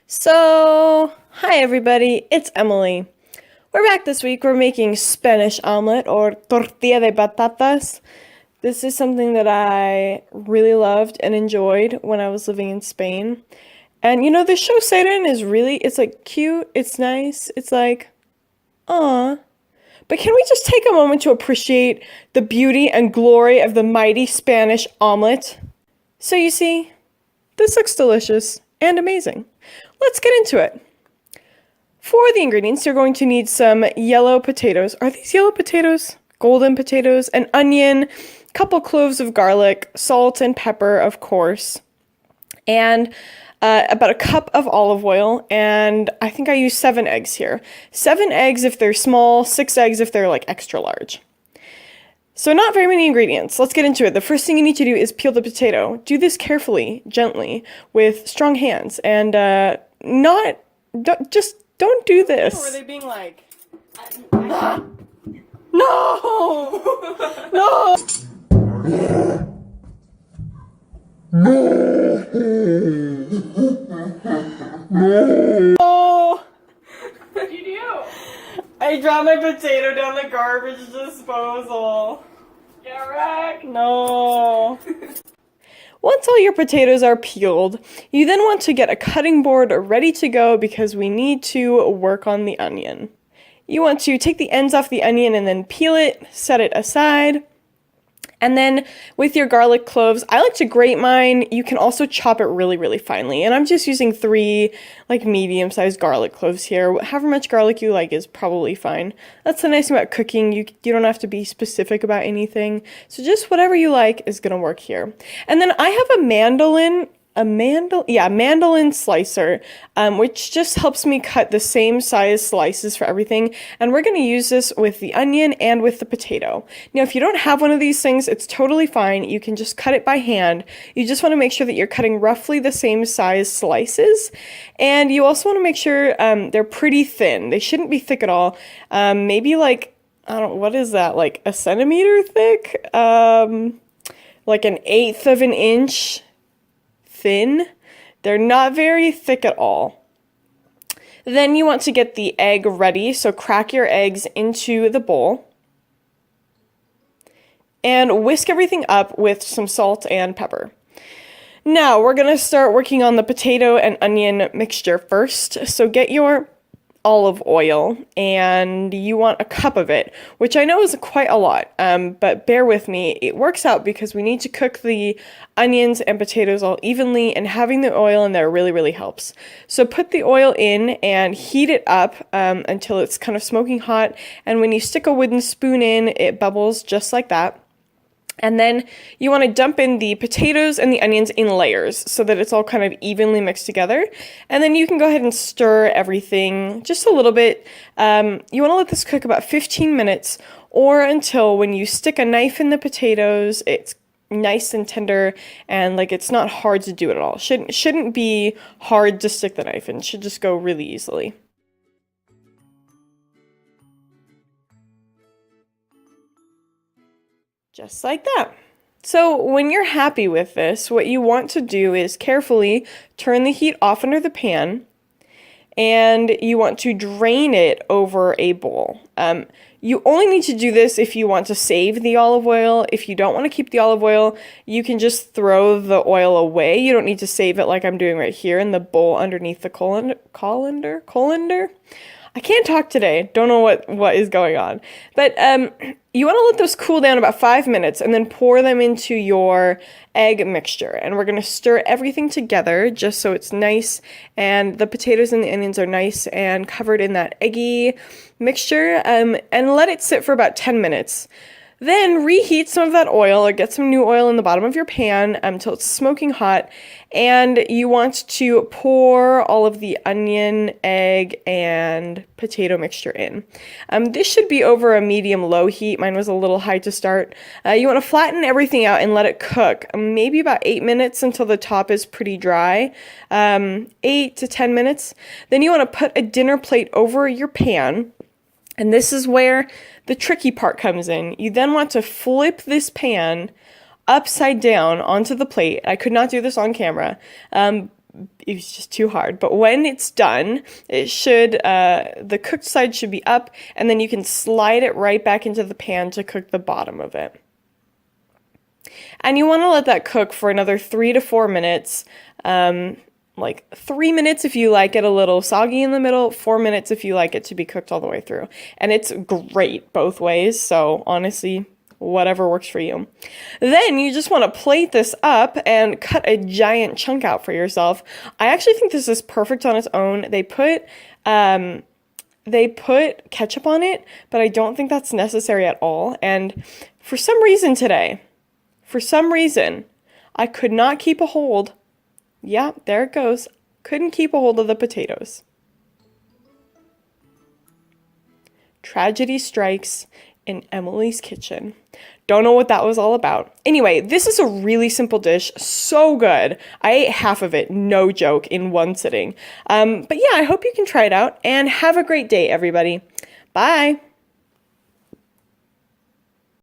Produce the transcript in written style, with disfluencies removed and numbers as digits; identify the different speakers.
Speaker 1: Hi everybody, it's Emily. We're back this week. We're making Spanish omelet or tortilla de patatas. This is something that I really loved and enjoyed when I was living in Spain. And you know, the show SEIREN is really, it's like cute, it's nice, it's like, aw. But can we just take a moment to appreciate the beauty and glory of the mighty Spanish omelet? So you see, this looks delicious and amazing. Let's get into it. For the ingredients, you're going to need some yellow potatoes. Are these yellow potatoes? Golden potatoes, an onion, a couple cloves of garlic, salt and pepper, of course, and about a cup of olive oil, and I think I use 7 eggs here. 7 eggs if they're small, 6 eggs if they're like extra large. So not very many ingredients. Let's get into it. The first thing you need to do is peel the potato. Do this carefully, gently, with strong hands, and don't do this. Or are they being like, no, no, no. What'd you do? I dropped my potato down the garbage disposal. Get wrecked. No. Once all your potatoes are peeled, you then want to get a cutting board ready to go because we need to work on the onion. You want to take the ends off the onion and then peel it, set it aside. And then with your garlic cloves, I like to grate mine. You can also chop it really, really finely. And I'm just using 3 like medium-sized garlic cloves here. However much garlic you like is probably fine. That's the nice thing about cooking. You don't have to be specific about anything. So just whatever you like is gonna work here. And then I have a mandolin slicer, which just helps me cut the same size slices for everything. And we're going to use this with the onion and with the potato. Now, if you don't have one of these things, it's totally fine. You can just cut it by hand. You just want to make sure that you're cutting roughly the same size slices. And you also want to make sure they're pretty thin. They shouldn't be thick at all. Maybe like, I don't know, what is that? Like a centimeter thick? Like 1/8 of an inch thin. They're not very thick at all. Then you want to get the egg ready, so crack your eggs into the bowl and whisk everything up with some salt and pepper. Now we're going to start working on the potato and onion mixture first. So get your olive oil, and you want a cup of it, which I know is quite a lot, but bear with me. It works out because we need to cook the onions and potatoes all evenly, and having the oil in there really, really helps. So put the oil in and heat it up until it's kind of smoking hot, and when you stick a wooden spoon in, it bubbles just like that. And then you want to dump in the potatoes and the onions in layers so that it's all kind of evenly mixed together. And then you can go ahead and stir everything just a little bit. You want to let this cook about 15 minutes or until when you stick a knife in the potatoes, it's nice and tender and like it's not hard to do it at all. Shouldn't be hard to stick the knife in. It should just go really easily. Just like that. So when you're happy with this, what you want to do is carefully turn the heat off under the pan, and you want to drain it over a bowl. You only need to do this if you want to save the olive oil. If you don't want to keep the olive oil, you can just throw the oil away. You don't need to save it like I'm doing right here in the bowl underneath the colander. I can't talk today. Don't know what is going on. But you want to let those cool down about 5 minutes and then pour them into your egg mixture. And we're going to stir everything together just so it's nice and the potatoes and the onions are nice and covered in that eggy mixture. And let it sit for about 10 minutes. Then reheat some of that oil or get some new oil in the bottom of your pan until it's smoking hot. And you want to pour all of the onion, egg, and potato mixture in. This should be over a medium-low heat. Mine was a little high to start. You want to flatten everything out and let it cook maybe about 8 minutes until the top is pretty dry. 8 to 10 minutes. Then you want to put a dinner plate over your pan. And this is where the tricky part comes in. You then want to flip this pan upside down onto the plate. I could not do this on camera, it was just too hard. But when it's done, it should, the cooked side should be up, and then you can slide it right back into the pan to cook the bottom of it. And you want to let that cook for another 3 to 4 minutes. Like 3 minutes if you like it a little soggy in the middle, 4 minutes if you like it to be cooked all the way through. And it's great both ways, so honestly, whatever works for you. Then you just want to plate this up and cut a giant chunk out for yourself. I actually think this is perfect on its own. They put ketchup on it, but I don't think that's necessary at all. And for some reason today, I could not keep a hold. Yeah, there it goes. Couldn't keep a hold of the potatoes. Tragedy strikes in Emily's kitchen. Don't know what that was all about. Anyway, this is a really simple dish. So good. I ate half of it, no joke, in one sitting. But yeah, I hope you can try it out and have a great day, everybody. Bye.